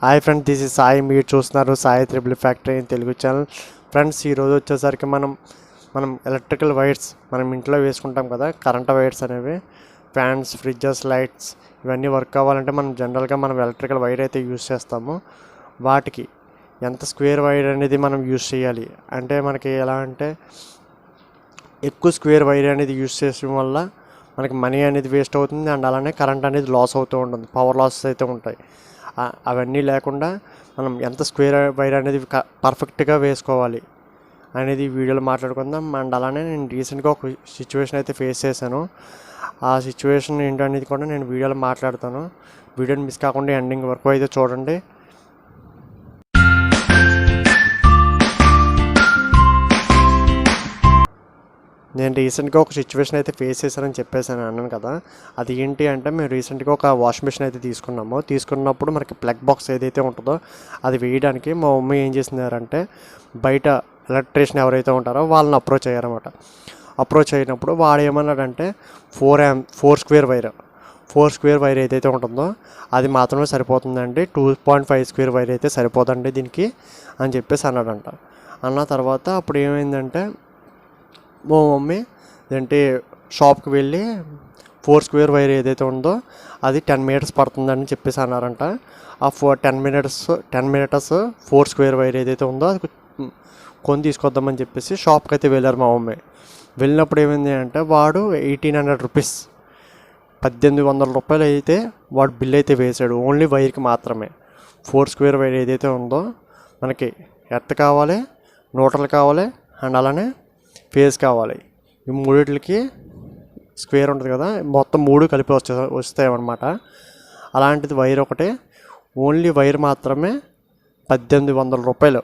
Hi friends, this is Sai. మీరు చూస్తున్నారు Sai triple factory in Telugu channel. Friends, ఈరోజు వచ్చేసరికి మనం ఎలక్ట్రికల్ వైర్స్ మనం ఇంట్లో వేసుకుంటాం కదా, కరెంట్ వైర్స్ అనేవి, ఫ్యాన్స్, ఫ్రిడ్జెస్, లైట్స్ ఇవన్నీ వర్క్ అవ్వాలంటే మనం జనరల్గా ఎలక్ట్రికల్ వైర్ అయితే యూస్ చేస్తాము. వాటికి ఎంత స్క్వేర్ వైర్ అనేది మనం యూస్ చేయాలి అంటే, మనకి ఎలా అంటే ఎక్కువ స్క్వేర్ వైర్ అనేది యూస్ చేయడం వల్ల మనకి మనీ అనేది వేస్ట్ అవుతుంది, అండ్ అలానే కరెంట్ అనేది లాస్ అవుతూ ఉంటుంది, పవర్ లాసెస్ అయితే ఉంటాయి. అవన్నీ లేకుండా మనం ఎంత స్క్వేర్ వైర్ అనేది పర్ఫెక్ట్గా వేసుకోవాలి అనేది వీడియోలో మాట్లాడుకుందాం. అండ్ అలానే నేను రీసెంట్గా ఒక సిచ్యువేషన్ అయితే ఫేస్ చేశాను. ఆ సిచ్యువేషన్ ఏంటనేది కూడా నేను వీడియోలో మాట్లాడతాను. వీడియోని మిస్ కాకుండా ఎండింగ్ వరకు అయితే చూడండి. నేను రీసెంట్గా ఒక సిచ్యువేషన్ అయితే ఫేస్ చేశానని చెప్పేసాను అన్నాను కదా. అది ఏంటి అంటే, మేము రీసెంట్గా ఒక వాషింగ్ మిషన్ అయితే తీసుకున్నప్పుడు మనకి ప్లగ్ బాక్స్ ఏదైతే ఉంటుందో అది వేయడానికి మా మమ్మీ ఏం చేసినారంటే, బయట ఎలక్ట్రీషియన్ ఎవరైతే ఉంటారో వాళ్ళని అప్రోచ్ అయ్యారన్నమాట. అప్రోచ్ అయినప్పుడు వాడు ఏమన్నాడంటే, 4 స్క్వేర్ వైర్ ఏదైతే ఉంటుందో అది మాత్రమే సరిపోతుందండి, 2.5 స్క్వేర్ వైర్ అయితే సరిపోదండి దీనికి అని చెప్పేసి అన్నాడంట. అన్న తర్వాత అప్పుడు ఏమైందంటే, మా మమ్మీ ఏంటి షాప్కి వెళ్ళి 4 స్క్వేర్ వైర్ ఏదైతే ఉందో అది 10 మీటర్స్ పడుతుందని చెప్పేసి అన్నారంట. ఆ 10 మీటర్స్ 4 స్క్వేర్ వైర్ ఏదైతే ఉందో అది కొని తీసుకొద్దామని చెప్పేసి షాప్కి అయితే వెళ్ళారు మా మమ్మీ. వెళ్ళినప్పుడు ఏమైంది అంటే, వాడు 1800 రూపీస్, 1800 రూపాయలు అయితే వాడు బిల్ అయితే వేసాడు, ఓన్లీ వైర్కి మాత్రమే. 4 స్క్వేర్ వైర్ ఏదైతే ఉందో మనకి ఎర్త్ కావాలి, న్యూట్రల్ కావాలి, అండ్ అలానే ఫేజ్ కావాలి. ఈ మూడిటికి స్క్వేర్ ఉంటుంది కదా, మొత్తం 3 కలిపి వస్తాయన్నమాట. అలాంటిది వైర్ ఒకటే, ఓన్లీ వైర్ మాత్రమే 1800 రూపాయలు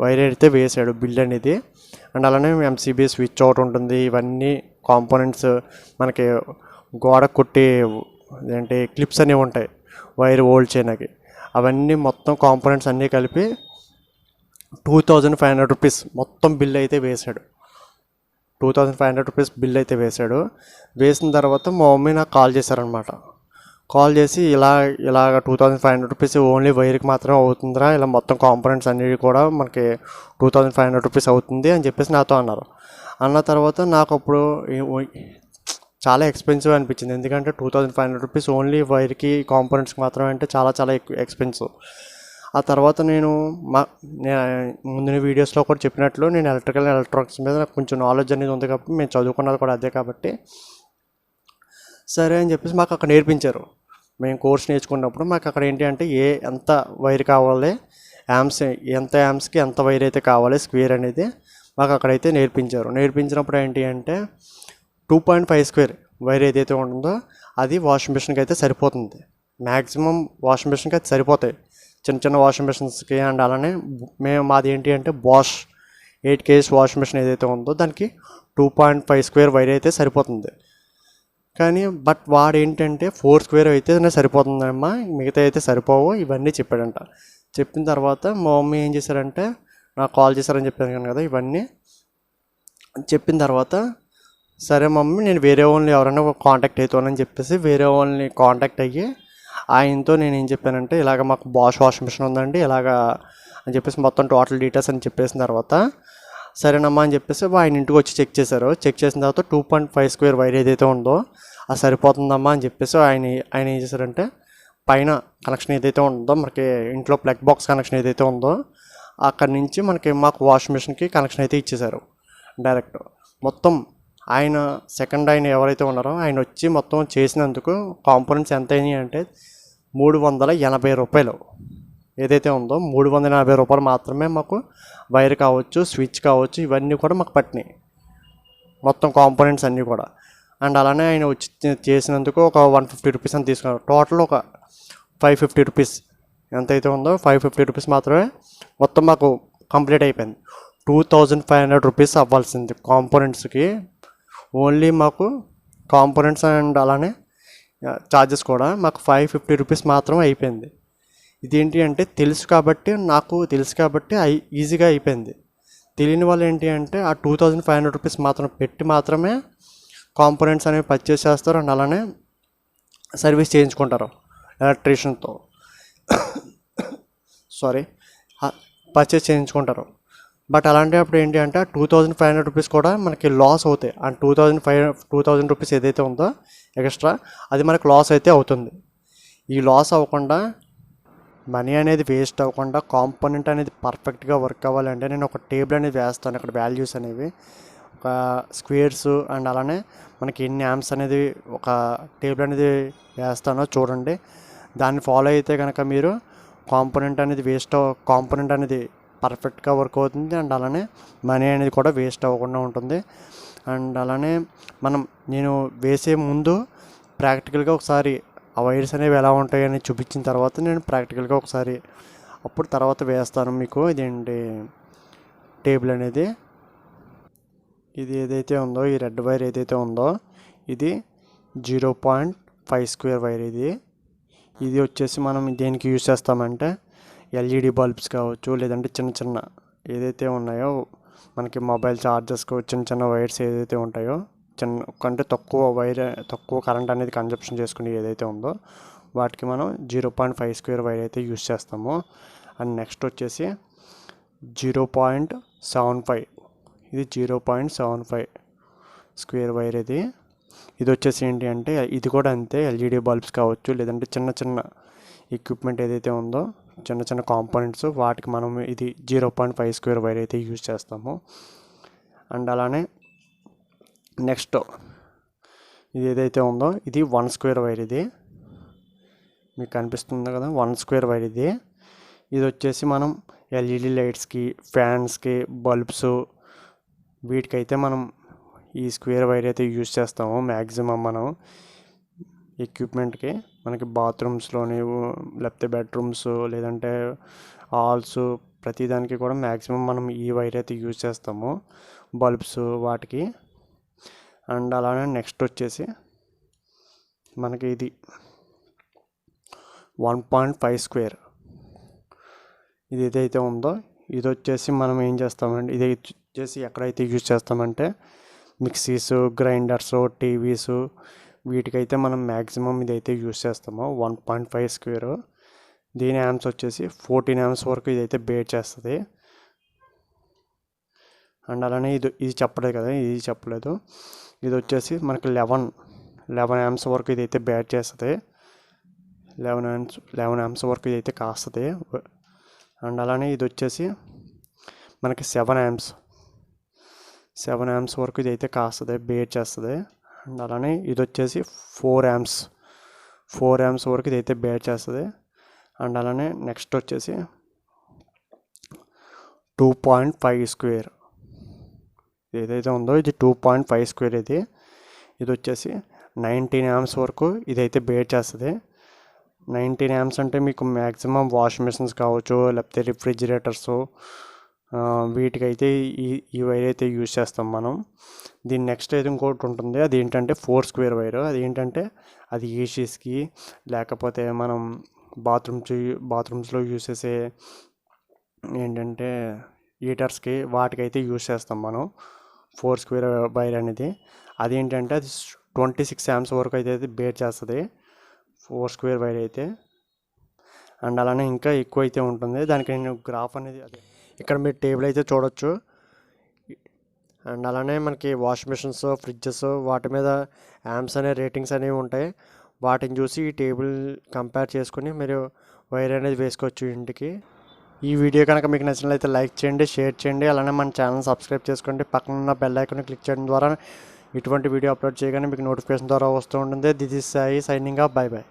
వైర్ అయితే వేసాడు బిల్ అనేది. అండ్ అలానే ఎంసీబీ స్విచ్ ఒకటి ఉంటుంది, ఇవన్నీ కాంపోనెంట్స్, మనకి గోడ కొట్టి ఏంటి క్లిప్స్ అనేవి ఉంటాయి వైర్ హోల్డ్ చేయడానికి, అవన్నీ మొత్తం కాంపోనెంట్స్ అన్నీ కలిపి 2500 రూపీస్ మొత్తం బిల్ అయితే వేసాడు. 2500 రూపీస్ బిల్ అయితే వేసాడు. వేసిన తర్వాత మా మమ్మీ నాకు కాల్ చేశారనమాట. కాల్ చేసి ఇలాగ 2500 రూపీస్ ఓన్లీ వైర్కి మాత్రమే అవుతుందిరా, ఇలా మొత్తం కాంపోనెంట్స్ అన్నీ కూడా మనకి 2500 రూపీస్ అవుతుంది అని చెప్పేసి నాతో అన్నారు. అన్న తర్వాత నాకు అప్పుడు చాలా ఎక్స్పెన్సివ్ అనిపించింది, ఎందుకంటే 2500 రూపీస్ ఓన్లీ వైర్కి కాంపోనెంట్స్కి మాత్రమే అంటే చాలా చాలా ఎక్స్పెన్సివ్. ఆ తర్వాత నేను ముందు వీడియోస్లో కూడా చెప్పినట్లు, నేను ఎలక్ట్రానిక్స్ మీద నాకు కొంచెం నాలెడ్జ్ అనేది ఉంది కాబట్టి, మేము చదువుకున్నది కూడా అదే కాబట్టి సరే అని చెప్పేసి మాకు అక్కడ నేర్పించారు. మేము కోర్స్ నేర్చుకున్నప్పుడు మాకు అక్కడ ఏంటి అంటే, ఎంత వైర్ కావాలి, ఎంత యాంప్స్కి ఎంత వైర్ అయితే కావాలి స్క్వేర్ అనేది మాకు అక్కడైతే నేర్పించినప్పుడు ఏంటి అంటే, 2.5 స్క్వేర్ వైర్ ఏదైతే ఉంటుందో అది వాషింగ్ మిషన్కి అయితే సరిపోతుంది. మ్యాక్సిమం వాషింగ్ మిషన్కి అయితే సరిపోతాయి, చిన్న వాషింగ్ మిషన్స్కి. అండ్ అలానే మాది ఏంటి అంటే, బాష్ 8 kg వాషింగ్ మిషన్ ఏదైతే ఉందో దానికి 2.5 స్క్వేర్ వైర్ అయితే సరిపోతుంది. కానీ బట్ వాడు ఏంటంటే 4 స్క్వేర్ అయితే సరిపోతుందమ్మా, మిగతా అయితే సరిపోవు, ఇవన్నీ చెప్పాడంట. చెప్పిన తర్వాత మా మమ్మీ ఏం చేశారంటే, నాకు కాల్ చేశారని చెప్పాను కదా, ఇవన్నీ చెప్పిన తర్వాత సరే మమ్మీ, నేను వేరే వాళ్ళని ఎవరైనా కాంటాక్ట్ అవుతానని చెప్పేసి వేరే వాళ్ళని కాంటాక్ట్ అయ్యి ఆయనతో నేను ఏం చెప్పానంటే, ఇలాగ మాకు బాష్ వాషింగ్ మిషన్ ఉందండి ఇలాగా అని చెప్పేసి మొత్తం టోటల్ డీటెయిల్స్ అని చెప్పేసిన తర్వాత, సరేనమ్మా అని చెప్పేసి ఆయన ఇంటికి వచ్చి చెక్ చేశారు. చెక్ చేసిన తర్వాత 2.5 స్క్వేర్ వైర్ ఏదైతే ఉందో అది సరిపోతుందమ్మా అని చెప్పేసి ఆయన ఏం చేశారంటే, పైన కనెక్షన్ ఏదైతే ఉందో మనకి ఇంట్లో ప్లగ్ బాక్స్ కనెక్షన్ ఏదైతే ఉందో అక్కడి నుంచి మాకు వాషింగ్ మిషన్కి కనెక్షన్ అయితే ఇచ్చేశారు డైరెక్ట్. మొత్తం ఆయన ఎవరైతే ఉన్నారో ఆయన వచ్చి మొత్తం చేసినందుకు కాంపోనెంట్స్ ఎంత అయినాయి అంటే 380 రూపాయలు ఏదైతే ఉందో 380 రూపాయలు మాత్రమే మాకు వైర్ కావచ్చు, స్విచ్ కావచ్చు, ఇవన్నీ కూడా మాకు పట్టినాయి, మొత్తం కాంపోనెంట్స్ అన్నీ కూడా. అండ్ అలానే ఆయన వచ్చి చేసినందుకు ఒక 150 రూపీస్ అని తీసుకున్నారు. టోటల్ ఒక 550 రూపీస్ ఎంతైతే ఉందో 550 రూపీస్ మాత్రమే మొత్తం మాకు కంప్లీట్ అయిపోయింది. 2500 రూపీస్ అవ్వాల్సింది కాంపోనెంట్స్కి, ఓన్లీ మాకు కాంపోనెంట్స్ అండ్ అలానే ఛార్జెస్ కూడా మాకు 550 రూపీస్ మాత్రం అయిపోయింది. ఇదేంటి అంటే నాకు తెలుసు కాబట్టి ఈజీగా అయిపోయింది. తెలియని వాళ్ళు ఏంటి అంటే, ఆ 2500 రూపీస్ మాత్రం పెట్టి మాత్రమే కాంపోనెంట్స్ అనేవి పర్చేస్ చేస్తారు, అండ్ అలానే సర్వీస్ చేయించుకుంటారు ఎలక్ట్రీషియన్తో. పర్చేస్ చేయించుకుంటారు. బట్ అలాంటప్పుడు ఏంటి అంటే 2500 రూపీస్ కూడా మనకి లాస్ అవుతాయి. అండ్ 2000 రూపీస్ ఏదైతే ఉందో ఎక్స్ట్రా అది మనకి లాస్ అయితే అవుతుంది. ఈ లాస్ అవ్వకుండా, మనీ అనేది వేస్ట్ అవ్వకుండా, కాంపోనెంట్ అనేది పర్ఫెక్ట్గా వర్క్ అవ్వాలంటే నేను ఒక టేబుల్ అనేది వేస్తాను. ఇక్కడ వాల్యూస్ అనేవి ఒక స్క్వేర్స్ అండ్ అలానే మనకి ఎన్ని యాంప్స్ అనేది ఒక టేబుల్ అనేది వేస్తానో చూడండి. దాన్ని ఫాలో అయితే కనుక మీరు కాంపోనెంట్ అనేది పర్ఫెక్ట్గా వర్క్ అవుతుంది. అండ్ అలానే మనీ అనేది కూడా వేస్ట్ అవ్వకుండా ఉంటుంది. అండ్ అలానే నేను వేసే ముందు ప్రాక్టికల్గా ఒకసారి ఆ వైర్స్ అనేవి ఎలా ఉంటాయని చూపించిన తర్వాత నేను ప్రాక్టికల్గా ఒకసారి అప్పుడు తర్వాత వేస్తాను మీకు ఇదేంటి టేబుల్ అనేది. ఇది ఏదైతే ఉందో, ఈ రెడ్ వైర్ ఏదైతే ఉందో ఇది 0.5 స్క్వేర్ వైర్. ఇది వచ్చేసి మనం దేనికి యూజ్ చేస్తామంటే ఎల్ఈడి బల్బ్స్ కావచ్చు, లేదంటే చిన్న చిన్న ఏదైతే ఉన్నాయో మనకి మొబైల్ ఛార్జర్స్కి చిన్న చిన్న వైర్స్ ఏదైతే ఉంటాయో, కంటే తక్కువ కరెంట్ అనేది కన్జప్షన్ చేసుకుని ఏదైతే ఉందో వాటికి మనం 0.5 స్క్వేర్ వైర్ అయితే యూజ్ చేస్తాము. అండ్ నెక్స్ట్ వచ్చేసి 0.75 ఇది 0.75 స్క్వేర్ వైర్. ఇది వచ్చేసి ఏంటి అంటే ఇది కూడా అంతే, ఎల్ఈడి బల్బ్స్ కావచ్చు, లేదంటే చిన్న చిన్న ఎక్విప్మెంట్ ఏదైతే ఉందో చిన్న చిన్న కాంపోనెంట్స్ వాటికి మనం ఇది 0.5 స్క్వేర్ వైర్ అయితే యూజ్ చేస్తాము. అండ్ అలానే నెక్స్ట్ ఇది ఏదైతే ఉందో ఇది 1 స్క్వేర్ వైర్. ఇది మీకు కనిపిస్తుంది కదా, 1 స్క్వేర్ వైర్. ఇది వచ్చేసి మనం ఎల్ఈడి లైట్స్కి, ఫ్యాన్స్కి, బల్బ్స్ వీటికైతే మనం ఈ స్క్వేర్ వైర్ అయితే యూజ్ చేస్తాము. మ్యాక్సిమం మనం ఎక్విప్మెంట్కి మనకి బాత్రూమ్స్లోని, లేకపోతే బెడ్రూమ్స్, లేదంటే హాల్స్, ప్రతిదానికి కూడా మ్యాక్సిమం మనం ఈ వైర్ అయితే యూజ్ చేస్తాము బల్బ్స్ వాటికి. అండ్ అలానే నెక్స్ట్ వచ్చేసి మనకి ఇది 1.5 స్క్వేర్ ఇది ఏదైతే ఉందో ఇది వచ్చేసి మనం ఏం చేస్తామంటే ఇది వచ్చేసి ఎక్కడైతే యూజ్ చేస్తామంటే మిక్సీస్, గ్రైండర్స్, టీవీస్ వీటికైతే మనం మ్యాక్సిమం ఇదైతే యూజ్ చేస్తాము. 1.5 స్క్వేర్. దీని యాంప్స్ వచ్చేసి 14 యాంప్స్ వరకు ఇదైతే బేర్ చేస్తుంది. అండ్ అలానే ఇది చెప్పలేదు కదా, ఇది చెప్పలేదు. ఇది వచ్చేసి మనకి 11 యాంప్స్ వరకు ఇదైతే బేర్ చేస్తుంది. 11 యాంప్స్ వరకు ఇదైతే కాస్తుంది. అండ్ అలానే ఇది వచ్చేసి మనకి 7 యాంప్స్ వరకు ఇదైతే కాస్తుంది, బేర్ చేస్తుంది. అండ్ అలానే ఇది వచ్చేసి 4 యాంప్స్ వరకు ఇదైతే బేర్ చేస్తుంది. అండ్ అలానే నెక్స్ట్ వచ్చేసి 2.5 స్క్వేర్ ఏదైతే ఉందో ఇది 2.5 స్క్వేర్. ఇది వచ్చేసి 19 యాంప్స్ వరకు ఇదైతే బేర్ చేస్తుంది. 19 యాంప్స్ అంటే మీకు మ్యాక్సిమం వాషింగ్ మిషన్స్ కావచ్చు, లేకపోతే రిఫ్రిజిరేటర్స్ వీటికైతే ఈ వైర్ అయితే యూజ్ చేస్తాం మనం. దీని నెక్స్ట్ అయితే ఇంకోటి ఉంటుంది, అది ఏంటంటే 4 స్క్వేర్ వైర్. అది ఏంటంటే అది ఏసీస్కి, లేకపోతే మనం బాత్రూమ్స్లో యూజ్ చేసే ఏంటంటే హీటర్స్కి వాటికైతే యూజ్ చేస్తాం మనం 4 స్క్వేర్ వైర్ అనేది. అదేంటంటే అది 26 యాంప్స్ వరకు అయితే బేర్ చేస్తుంది 4 స్క్వేర్ వైర్ అయితే. అండ్ అలానే ఇంకా ఎక్కువ అయితే ఉంటుంది. దానికి నేను గ్రాఫ్ అనేది అదే ఇక్కడ మీరు టేబుల్ అయితే చూడొచ్చు. అండ్ అలానే మనకి వాషింగ్ మిషన్స్, ఫ్రిడ్జెస్ వాటి మీద యాంప్స్ అనే రేటింగ్స్ అనేవి ఉంటాయి. వాటిని చూసి ఈ టేబుల్ కంపేర్ చేసుకుని మీరు వైర్ అనేది వేసుకోవచ్చు ఇంటికి. ఈ వీడియో కనుక మీకు నచ్చినట్లయితే లైక్ చేయండి, షేర్ చేయండి. అలానే మన ఛానల్ సబ్స్క్రైబ్ చేసుకోండి. పక్కన ఉన్న బెల్ ఐకాన్ క్లిక్ చేయడం ద్వారా ఇటువంటి వీడియో అప్లోడ్ చేయగానే మీకు నోటిఫికేషన్ ద్వారా వస్తూ ఉంటుంది. This is Sai signing off. By by.